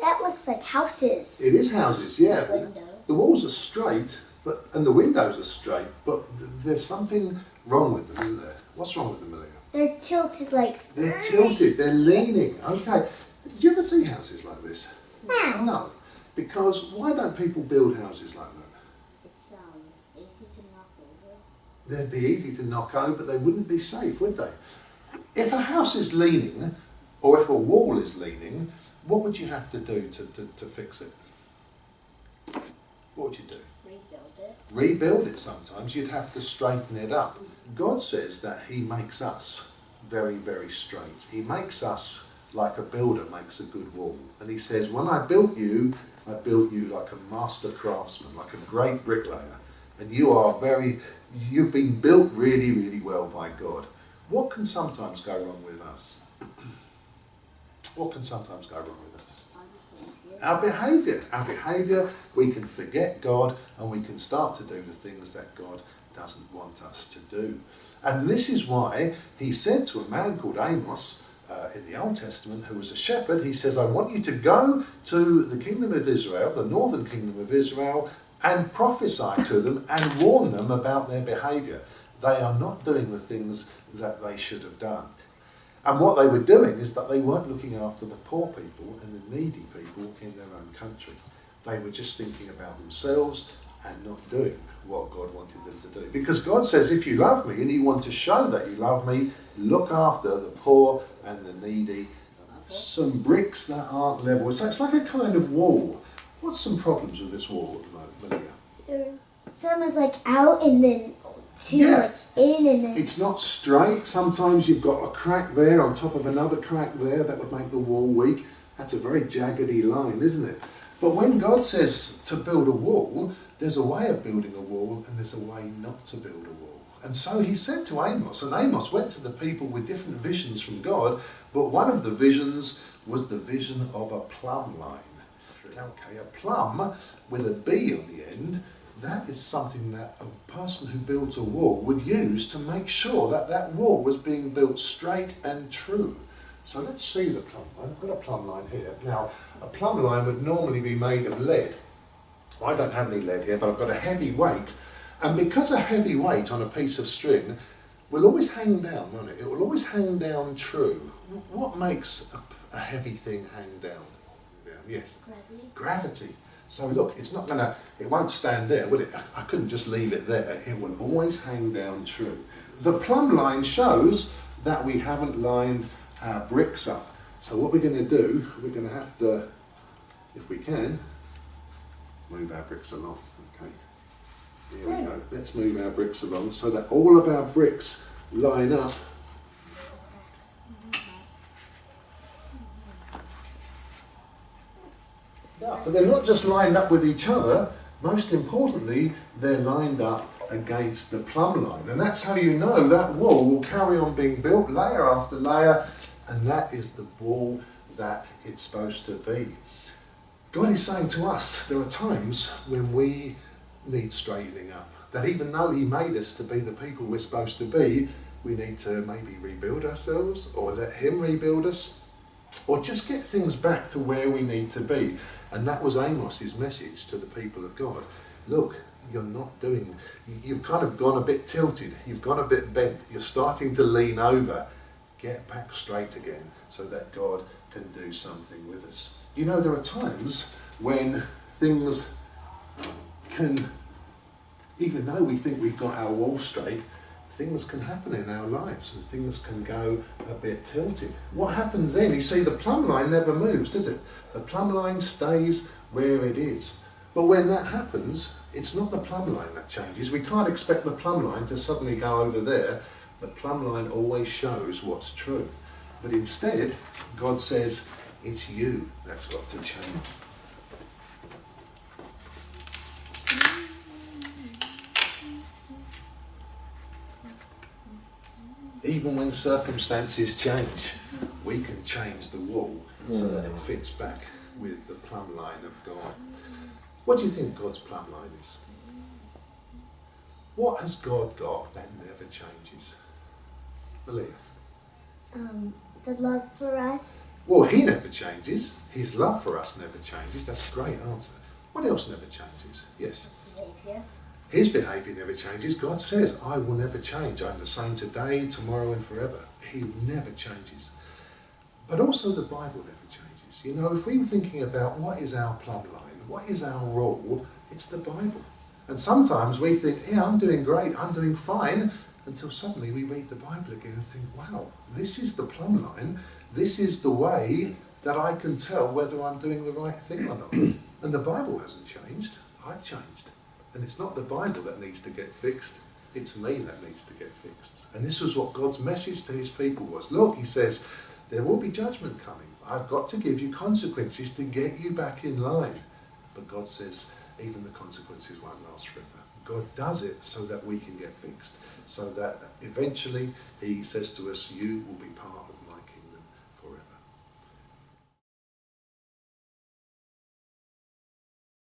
That looks like houses. It is houses, yeah. Windows. The walls are straight, and the windows are straight, but there's something wrong with them, isn't there? What's wrong with them, Malia? They're tilted like... They're tilted, they're leaning. Okay. Did you ever see houses like this? No. No. Because why don't people build houses like that? It's easy to knock over. They'd be easy to knock over, they wouldn't be safe, would they? If a house is leaning, or if a wall is leaning, what would you have to do to fix it? What would you do? Rebuild it. Rebuild it sometimes. You'd have to straighten it up. God says that he makes us very, very straight. He makes us like a builder makes a good wall. And he says, when I built you like a master craftsman, like a great bricklayer. And you've been built really, really well by God. What can sometimes go wrong with us? What can sometimes go wrong with us? Our behaviour, we can forget God and we can start to do the things that God doesn't want us to do. And this is why he said to a man called Amos in the Old Testament, who was a shepherd, he says, I want you to go to the kingdom of Israel, the northern kingdom of Israel, and prophesy to them and warn them about their behaviour. They are not doing the things that they should have done. And what they were doing is that they weren't looking after the poor people and the needy people in their own country. They were just thinking about themselves and not doing what God wanted them to do. Because God says, if you love me and you want to show that you love me, look after the poor and the needy. Some bricks that aren't level. So it's like a kind of wall. What's some problems with this wall at the moment, Malia? Some is like out and then it's in and then... It's not straight. Sometimes you've got a crack there on top of another crack there that would make the wall weak. That's a very jaggedy line, isn't it? But when God says to build a wall, there's a way of building a wall and there's a way not to build a wall. And so he said to Amos, and Amos went to the people with different visions from God, but one of the visions was the vision of a plumb line. Okay, a plumb with a B on the end, that is something that a person who builds a wall would use to make sure that that wall was being built straight and true. So let's see the plumb line. I've got a plumb line here. Now, a plumb line would normally be made of lead. I don't have any lead here, but I've got a heavy weight. And because a heavy weight on a piece of string will always hang down, won't it? It will always hang down true. What makes a heavy thing hang down? Yes? Gravity. So look, it won't stand there, will it? I couldn't just leave it there. It will always hang down true. The plumb line shows that we haven't lined our bricks up. So what we're going to do, we're going to have to, if we can, move our bricks along. Okay. Here we go. Let's move our bricks along so that all of our bricks line up. But they're not just lined up with each other, most importantly, they're lined up against the plumb line. And that's how you know that wall will carry on being built layer after layer, and that is the wall that it's supposed to be. God is saying to us, there are times when we need straightening up. That even though he made us to be the people we're supposed to be, we need to maybe rebuild ourselves, or let him rebuild us, or just get things back to where we need to be. And that was Amos's message to the people of God. Look, you've kind of gone a bit tilted, you've gone a bit bent, you're starting to lean over. Get back straight again so that God can do something with us. You know, there are times when things can, even though we think we've got our wall straight, things can happen in our lives and things can go a bit tilted. What happens then? You see, the plumb line never moves, does it? The plumb line stays where it is. But when that happens, it's not the plumb line that changes. We can't expect the plumb line to suddenly go over there. The plumb line always shows what's true. But instead, God says, it's you that's got to change. Even when circumstances change, we can change the wall so that it fits back with the plumb line of God. What do you think God's plumb line is? What has God got that never changes? Malia? The love for us. Well, he never changes. His love for us never changes. That's a great answer. What else never changes? Yes. Behavior. His behaviour never changes. God says, I will never change. I'm the same today, tomorrow and forever. He never changes. But also the Bible never changes. You know, if we were thinking about what is our plumb line, what is our rule, it's the Bible. And sometimes we think, yeah, I'm doing great, I'm doing fine, until suddenly we read the Bible again and think, wow, this is the plumb line. This is the way that I can tell whether I'm doing the right thing or not. And the Bible hasn't changed. I've changed. And it's not the Bible that needs to get fixed. It's me that needs to get fixed. And this was what God's message to his people was. Look, he says, there will be judgment coming. I've got to give you consequences to get you back in line. But God says, even the consequences won't last forever. God does it so that we can get fixed. So that eventually he says to us, you will be part of